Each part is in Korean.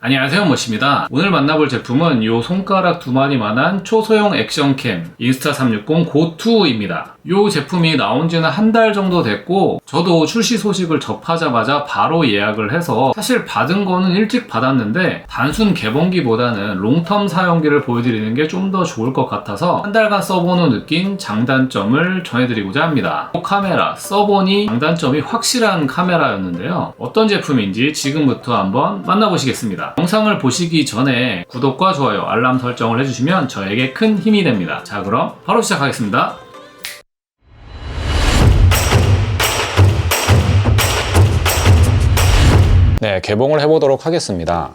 안녕하세요, 모씨입니다. 오늘 만나볼 제품은 요 손가락 두 마리만한 초소형 액션캠 인스타360 고2입니다. 요 제품이 나온 지는 한 달 정도 됐고 저도 출시 소식을 접하자마자 바로 예약을 해서 사실 받은 거는 일찍 받았는데 단순 개봉기보다는 롱텀 사용기를 보여드리는 게 좀 더 좋을 것 같아서 한 달간 써보는 느낀 장단점을 전해드리고자 합니다. 이 카메라 써보니 장단점이 확실한 카메라였는데요. 어떤 제품인지 지금부터 한번 만나보시겠습니다. 영상을 보시기 전에 구독과 좋아요, 알람 설정을 해주시면 저에게 큰 힘이 됩니다. 자, 그럼 바로 시작하겠습니다. 네, 개봉을 해보도록 하겠습니다.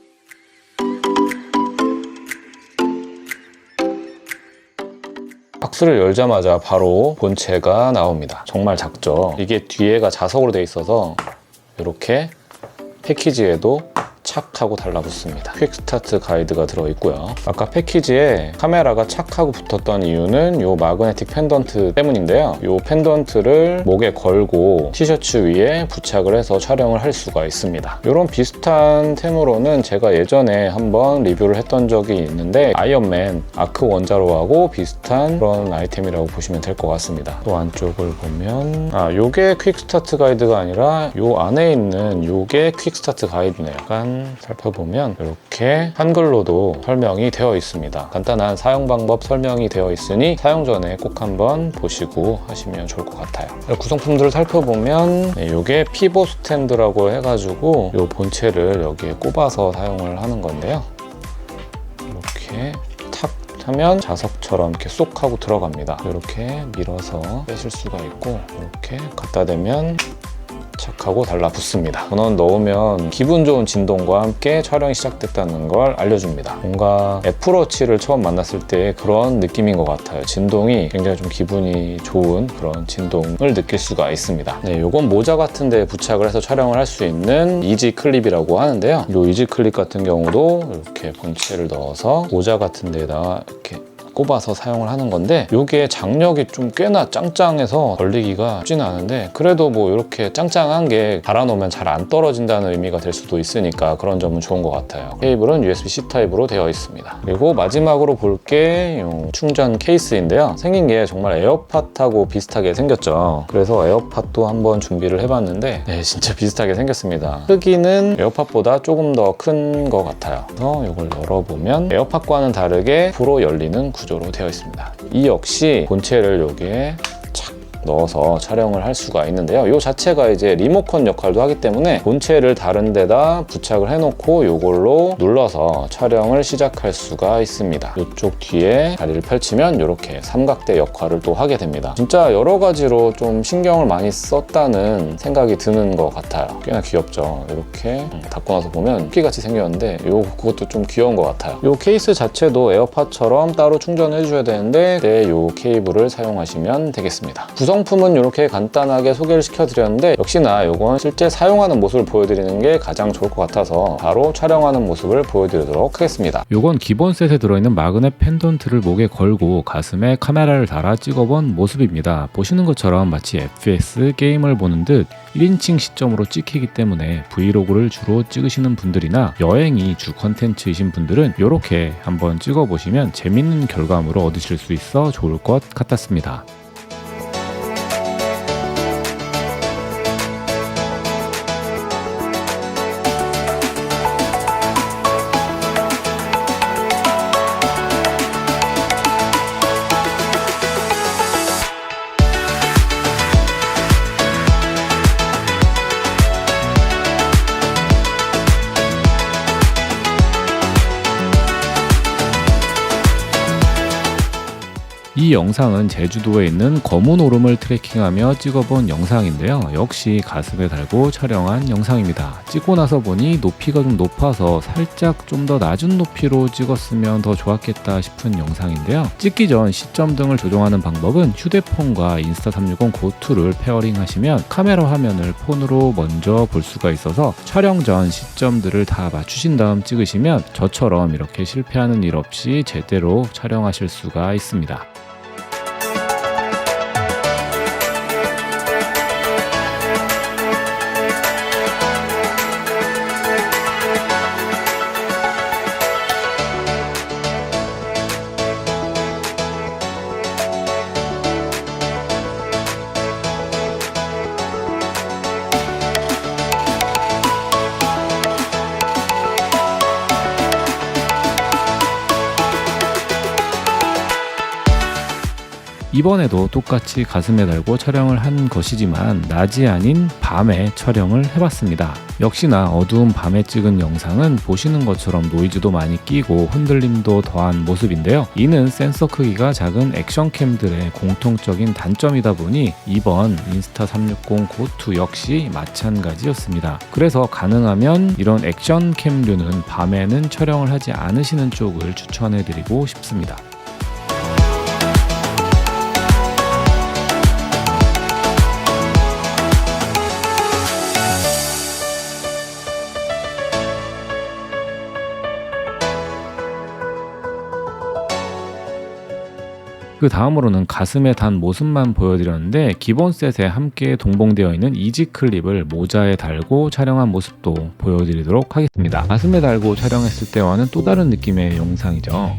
박스를 열자마자 바로 본체가 나옵니다. 정말 작죠. 이게 뒤에가 자석으로 되어 있어서 이렇게 패키지에도 착 하고 달라붙습니다. 퀵스타트 가이드가 들어있고요. 아까 패키지에 카메라가 착 하고 붙었던 이유는 이 마그네틱 펜던트 때문인데요. 이 펜던트를 목에 걸고 티셔츠 위에 부착을 해서 촬영을 할 수가 있습니다. 이런 비슷한 템으로는 제가 예전에 한번 리뷰를 했던 적이 있는데 아이언맨 아크 원자로하고 비슷한 그런 아이템이라고 보시면 될 것 같습니다. 또 안쪽을 보면 요게 퀵스타트 가이드가 아니라 요 안에 있는 요게 퀵스타트 가이드네요. 약간 살펴보면 이렇게 한글로도 설명이 되어 있습니다. 간단한 사용 방법 설명이 되어 있으니 사용 전에 꼭 한번 보시고 하시면 좋을 것 같아요. 구성품들을 살펴보면 이게 피보 스탠드라고 해가지고 이 본체를 여기에 꼽아서 사용을 하는 건데요. 이렇게 탁 하면 자석처럼 이렇게 쏙 하고 들어갑니다. 이렇게 밀어서 빼실 수가 있고 이렇게 갖다 대면 착하고 달라붙습니다. 전원 넣으면 기분 좋은 진동과 함께 촬영이 시작됐다는 걸 알려줍니다. 뭔가 애플워치를 처음 만났을 때 그런 느낌인 것 같아요. 진동이 굉장히 좀 기분이 좋은 그런 진동을 느낄 수가 있습니다. 네, 요건 모자 같은 데 부착을 해서 촬영을 할 수 있는 이지 클립이라고 하는데요. 이 이지 클립 같은 경우도 이렇게 본체를 넣어서 모자 같은 데다가 이렇게 꼽아서 사용을 하는 건데 이게 장력이 좀 꽤나 짱짱해서 걸리기가 쉽지는 않은데 그래도 뭐 이렇게 짱짱한 게 달아놓으면 잘 안 떨어진다는 의미가 될 수도 있으니까 그런 점은 좋은 것 같아요. 케이블은 USB-C 타입으로 되어 있습니다. 그리고 마지막으로 볼 게 충전 케이스인데요. 생긴 게 정말 에어팟하고 비슷하게 생겼죠. 그래서 에어팟도 한번 준비를 해봤는데 네, 진짜 비슷하게 생겼습니다. 크기는 에어팟보다 조금 더 큰 것 같아요. 그래서 이걸 열어보면 에어팟과는 다르게 앞으로 열리는 구조로 되어 있습니다. 이 역시 본체를 여기에 착 넣어서 촬영을 할 수가 있는데요. 이 자체가 이제 리모컨 역할도 하기 때문에 본체를 다른 데다 부착을 해놓고 이걸로 눌러서 촬영을 시작할 수가 있습니다. 이쪽 뒤에 다리를 펼치면 이렇게 삼각대 역할을 또 하게 됩니다. 진짜 여러 가지로 좀 신경을 많이 썼다는 생각이 드는 것 같아요. 꽤나 귀엽죠. 이렇게 닫고 나서 보면 토끼같이 생겼는데 그것도 좀 귀여운 것 같아요. 이 케이스 자체도 에어팟처럼 따로 충전해 주셔야 되는데 이 케이블을 사용하시면 되겠습니다. 구성품은 이렇게 간단하게 소개를 시켜드렸는데 역시나 이건 실제 사용하는 모습을 보여드리는 게 가장 좋을 것 같아서 바로 촬영하는 모습을 보여드리도록 하겠습니다. 요건 기본 셋에 들어있는 마그넷 펜던트를 목에 걸고 가슴에 카메라를 달아 찍어본 모습입니다. 보시는 것처럼 마치 FPS 게임을 보는 듯 1인칭 시점으로 찍히기 때문에 브이로그를 주로 찍으시는 분들이나 여행이 주 컨텐츠이신 분들은 이렇게 한번 찍어보시면 재밌는 결과물을 얻으실 수 있어 좋을 것 같았습니다. 이 영상은 제주도에 있는 검은 오름을 트레킹하며 찍어본 영상인데요. 역시 가슴에 달고 촬영한 영상입니다. 찍고 나서 보니 높이가 좀 높아서 살짝 좀 더 낮은 높이로 찍었으면 더 좋았겠다 싶은 영상인데요. 찍기 전 시점 등을 조정하는 방법은 휴대폰과 인스타360 고2를 페어링 하시면 카메라 화면을 폰으로 먼저 볼 수가 있어서 촬영 전 시점들을 다 맞추신 다음 찍으시면 저처럼 이렇게 실패하는 일 없이 제대로 촬영하실 수가 있습니다. 이번에도 똑같이 가슴에 달고 촬영을 한 것이지만 낮이 아닌 밤에 촬영을 해봤습니다. 역시나 어두운 밤에 찍은 영상은 보시는 것처럼 노이즈도 많이 끼고 흔들림도 더한 모습인데요. 이는 센서 크기가 작은 액션캠들의 공통적인 단점이다 보니 이번 인스타360 고2 역시 마찬가지였습니다. 그래서 가능하면 이런 액션캠류는 밤에는 촬영을 하지 않으시는 쪽을 추천해드리고 싶습니다. 그 다음으로는 가슴에 단 모습만 보여드렸는데 기본 셋에 함께 동봉되어 있는 이지 클립을 모자에 달고 촬영한 모습도 보여드리도록 하겠습니다. 가슴에 달고 촬영했을 때와는 또 다른 느낌의 영상이죠.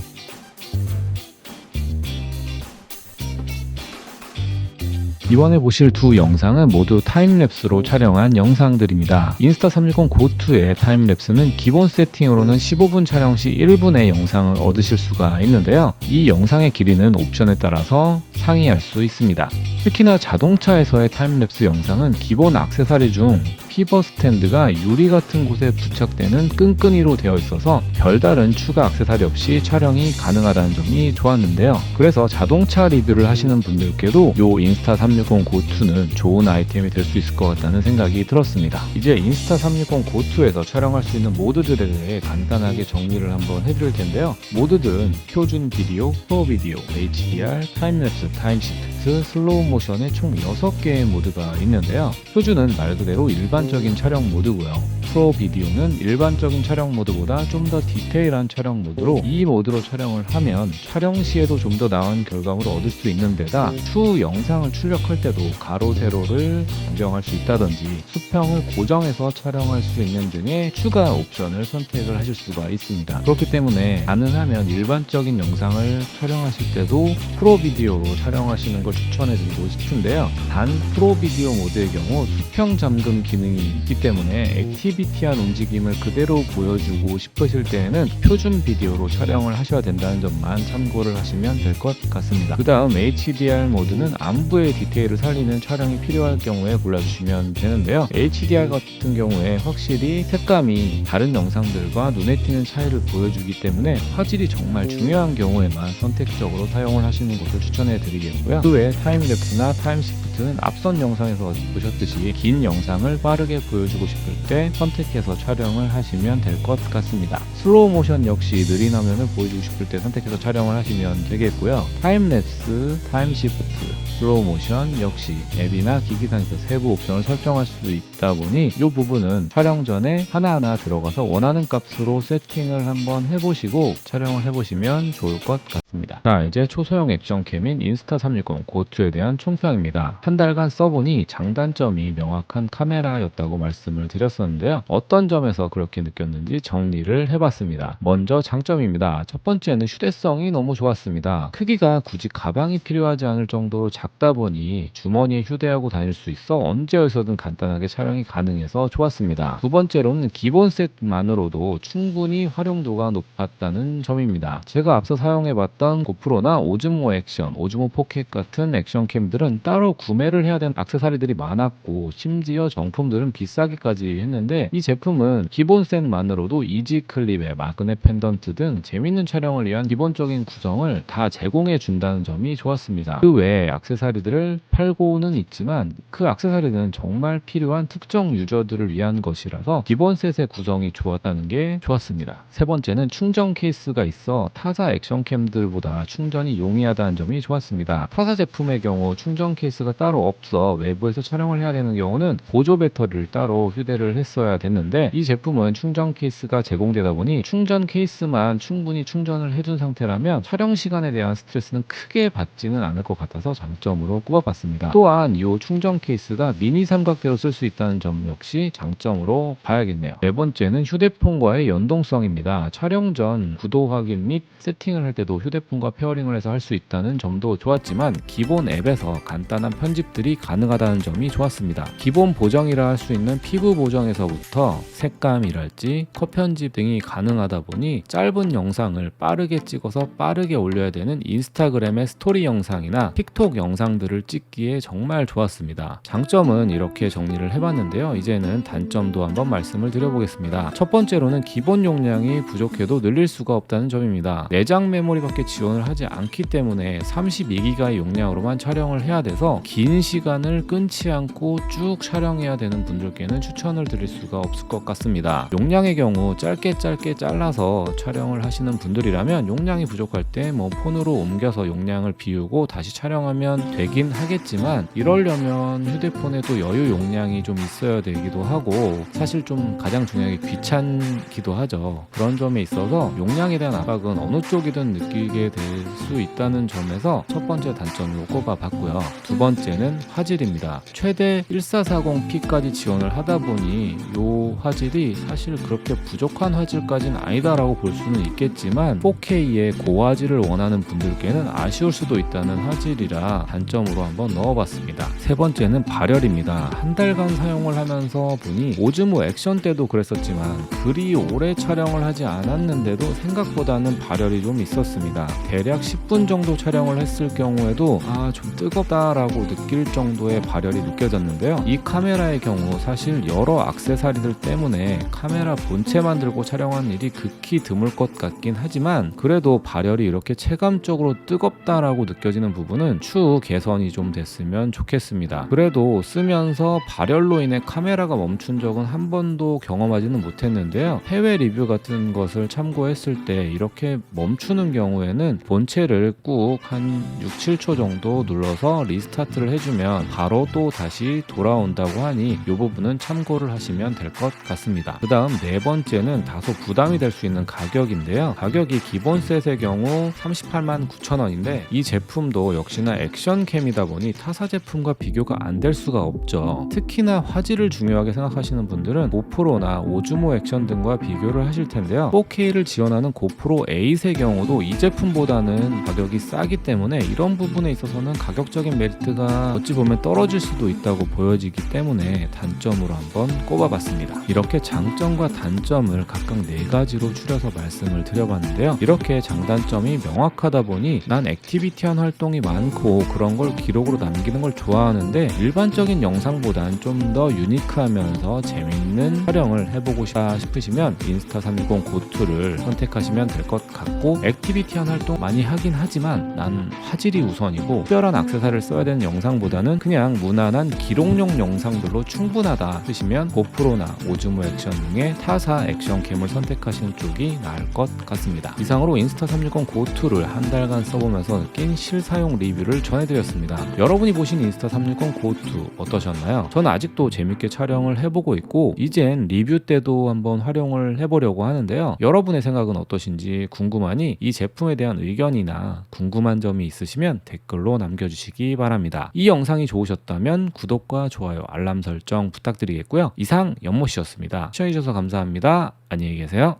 이번에 보실 두 영상은 모두 타임랩스로 촬영한 영상들입니다. 인스타360 고2의 타임랩스는 기본 세팅으로는 15분 촬영 시 1분의 영상을 얻으실 수가 있는데요. 이 영상의 길이는 옵션에 따라서 상이할 수 있습니다. 특히나 자동차에서의 타임랩스 영상은 기본 액세서리 중 피벗 스탠드가 유리 같은 곳에 부착되는 끈끈이로 되어 있어서 별다른 추가 액세서리 없이 촬영이 가능하다는 점이 좋았는데요. 그래서 자동차 리뷰를 하시는 분들께도 요 인스타360 고2는 좋은 아이템이 될 수 있을 것 같다는 생각이 들었습니다. 이제 인스타360 고2에서 촬영할 수 있는 모드들에 대해 간단하게 정리를 한번 해드릴 텐데요. 모드들은 표준 비디오, 프로 비디오, HDR, 타임랩스, 타임시프트, 슬로우 모션의 총 6개의 모드가 있는데요. 표준은 말 그대로 일반적인 촬영 모드고요. 프로 비디오는 일반적인 촬영 모드보다 좀 더 디테일한 촬영 모드로 이 모드로 촬영을 하면 촬영 시에도 좀 더 나은 결과물을 얻을 수 있는 데다 추 영상을 출력할 때도 가로 세로를 변경할 수 있다든지 수평을 고정해서 촬영할 수 있는 등의 추가 옵션을 선택을 하실 수가 있습니다. 그렇기 때문에 가능하면 일반적인 영상을 촬영하실 때도 프로 비디오로 촬영하시는 걸 추천해드리고 싶은데요. 단 프로 비디오 모드의 경우 수평 잠금 기능이 있기 때문에 액티비티한 움직임을 그대로 보여주고 싶으실 때에는 표준 비디오로 촬영을 하셔야 된다는 점만 참고를 하시면 될 것 같습니다. 그 다음 HDR 모드는 안부의 디테일을 살리는 촬영이 필요할 경우에 골라주시면 되는데요. HDR 같은 경우에 확실히 색감이 다른 영상들과 눈에 띄는 차이를 보여주기 때문에 화질이 정말 중요한 경우에만 선택적으로 사용을 하시는 것을 추천해 드리겠고요. 그 외에 타임랩스나 타임시프트는 앞선 영상에서 보셨듯이 긴 영상을 빠르게 보여주고 싶을 때 선택해서 촬영을 하시면 될 것 같습니다. 슬로우 모션 역시 느린 화면을 보여주고 싶을 때 선택해서 촬영을 하시면 되겠고요. 타임랩스, 타임시프트, 슬로우 모션 역시 앱이나 기기상에서 세부 옵션을 설정할 수 있다 보니 이 부분은 촬영 전에 하나하나 들어가서 원하는 값으로 세팅을 한번 해보시고 촬영을 해보시면 좋을 것 같습니다. 자, 이제 초소형 액션캠인 인스타360 고2에 대한 총평입니다. 한 달간 써보니 장단점이 명확한 카메라였다고 말씀을 드렸었는데요. 어떤 점에서 그렇게 느꼈는지 정리를 해봤습니다. 먼저 장점입니다. 첫 번째는 휴대성이 너무 좋았습니다. 크기가 굳이 가방이 필요하지 않을 정도로 작다 보니 주머니에 휴대하고 다닐 수 있어 언제 어디서든 간단하게 촬영이 가능해서 좋았습니다. 두 번째로는 기본 셋만으로도 충분히 활용도가 높았다는 점입니다. 제가 앞서 사용해봤던 고프로나 오즈모 액션, 오즈모 포켓 같은 액션캠들은 따로 구매를 해야 되는 액세서리들이 많았고 심지어 정품들은 비싸게까지 했는데 이 제품은 기본 셋만으로도 이지 클립에 마그넷 펜던트 등 재밌는 촬영을 위한 기본적인 구성을 다 제공해 준다는 점이 좋았습니다. 그 외에 액세서리들을 팔고는 있지만 그 액세서리는 정말 필요한 특정 유저들을 위한 것이라서 기본 셋의 구성이 좋았다는 게 좋았습니다. 세 번째는 충전 케이스가 있어 타사 액션캠들보다 충전이 용이하다는 점이 좋았습니다. 타사 제품의 경우 충전 케이스가 따로 없어 외부에서 촬영을 해야 되는 경우는 보조 배터리를 따로 휴대를 했어야 됐는데 이 제품은 충전 케이스가 제공되다 보니 충전 케이스만 충분히 충전을 해둔 상태라면 촬영 시간에 대한 스트레스는 크게 받지는 않을 것 같아서 장점으로 꼽아봤습니다. 또한 이 충전 케이스가 미니 삼각대로 쓸 수 있다는 점 역시 장점으로 봐야겠네요. 네 번째는 휴대폰과의 연동성입니다. 촬영 전 구도 확인 및 세팅을 할 때도 휴대폰과 페어링을 해서 할 수 있다는 점도 좋았지만 기본 앱에서 간단한 편집들이 가능하다는 점이 좋았습니다. 기본 보정이라 할 수 있는 피부 보정에서부터 색감이랄지 컷 편집 등이 가능하다 보니 짧은 영상을 빠르게 찍어서 빠르게 올려야 되는 인스타그램의 스토리 영상이나 틱톡 영상들을 찍기에 정말 좋았습니다. 장점은 이렇게 정리를 해봤는데요. 이제는 단점도 한번 말씀을 드려보겠습니다. 첫 번째로는 기본 용량이 부족해도 늘릴 수가 없다는 점입니다. 내장 메모리밖에 지원을 하지 않기 때문에 32기가의 용량으로만 촬영을 해야 돼서 긴 시간을 끊지 않고 쭉 촬영해야 되는 분들께는 추천을 드릴 수가 없을 것 같습니다. 용량의 경우 짧게 잘라서 촬영을 하시는 분들이라면 용량이 부족할 때 뭐 폰으로 옮겨서 용량을 비우고 다시 촬영하면 되긴 하겠지만 이러려면 휴대폰에도 여유 용량이 좀 있어야 되기도 하고 사실 좀 가장 중요하게 귀찮기도 하죠. 그런 점에 있어서 용량에 대한 압박은 어느 쪽이든 느끼게 될 수 있다는 점에서 첫 번째 단점으로 꼽아봤고요. 두 번째는 화질입니다. 최대 1440p까지 지원을 하다 보니 이 화질이 사실 그렇게 부족한 화질까지는 아니다라고 볼 수는 있겠지만 4K의 고화질을 원하는 분들께는 아쉬울 수도 있다는 화질이라 단점으로 한번 넣어봤습니다. 세 번째는 발열입니다. 한 달간 사용을 하면서 보니 오즈모 액션 때도 그랬었지만 그리 오래 촬영을 하지 않았는데도 생각보다는 발열이 좀 있었습니다. 대략 10분 정도 촬영을 했을 경우에도 좀 뜨겁다라고 느낄 정도의 발열이 느껴졌는데요. 이 카메라의 경우 사실 여러 액세서리들 때문에 카메라 본체만 들고 촬영하는 일이 극히 드물 것 같긴 하지만 그래도 발열이 이렇게 체감적으로 뜨겁다라고 느껴지는 부분은 추후 개선이 좀 됐으면 좋겠습니다. 그래도 쓰면서 발열로 인해 카메라가 멈춘 적은 한 번도 경험하지는 못했는데요. 해외 리뷰 같은 것을 참고했을 때 이렇게 멈추는 경우에는 본체를 꾹 한 6, 7초 정도 눌러서 리스타트를 해주면 바로 또 다시 돌아온다고 하니 이 부분은 참고를 하시면 될 것 같습니다. 그 다음 네 번째는 다소 부담이 될 수 있는 가격인데요. 가격이 기본 셋의 경우 389,000원인데 이 제품도 역시나 액션캠이다 보니 타사 제품과 비교가 안 될 수가 없죠. 특히나 화질을 중요하게 생각하시는 분들은 고프로나 오즈모 액션 등과 비교를 하실 텐데요. 4K를 지원하는 고프로 8의 경우도 이 제품보다는 가격이 싸기 때문에 이런 부분에 있어서는 가격적인 메리트가 어찌 보면 떨어질 수도 있다고 보여지기 때문에 단점으로 한번 꼽아봤습니다. 이렇게 장점과 단점을 각각 4가지로 추려서 말씀을 드려봤는데요. 이렇게 장단점이 명확하다 보니 난 액티비티한 활동이 많고 그런 걸 기록으로 남기는 걸 좋아하는데 일반적인 영상보단 좀 더 유니크하면서 재밌는 촬영을 해보고 싶다 싶으시면 인스타 360 고투를 선택하시면 될 것 같고 액티비티한 활동 많이 하긴 하지만 난 화질이 우선이고 특별한 액세서리를 써야 되는 영상보다는 그냥 무난한 기록용 영상들로 충분하다 싶으시면 고프로나 오즈모 액션 등의 타사 액션캠을 선택하시는 쪽이 나을 것 같습니다. 이상으로 인스타 360 고투를 한 달간 써보면서 느낀 실사용 리뷰를 전해드렸습니다. 여러분이 보신 인스타 360 고투 어떠셨나요? 저는 아직도 재밌게 촬영을 해보고 있고 이젠 리뷰 때도 한번 활용을 해보려고 하는데요. 여러분의 생각은 어떠신지 궁금하니 이 제품에 대한 의견이나 궁금한 점이 있으시면 댓글로 남겨주시기 바랍니다. 이 영상이 좋으셨다면 구독과 좋아요, 알람 설정 부탁드리겠고요. 이상 연모씨였습니다. 시청해주셔서 감사합니다. 안녕히 계세요.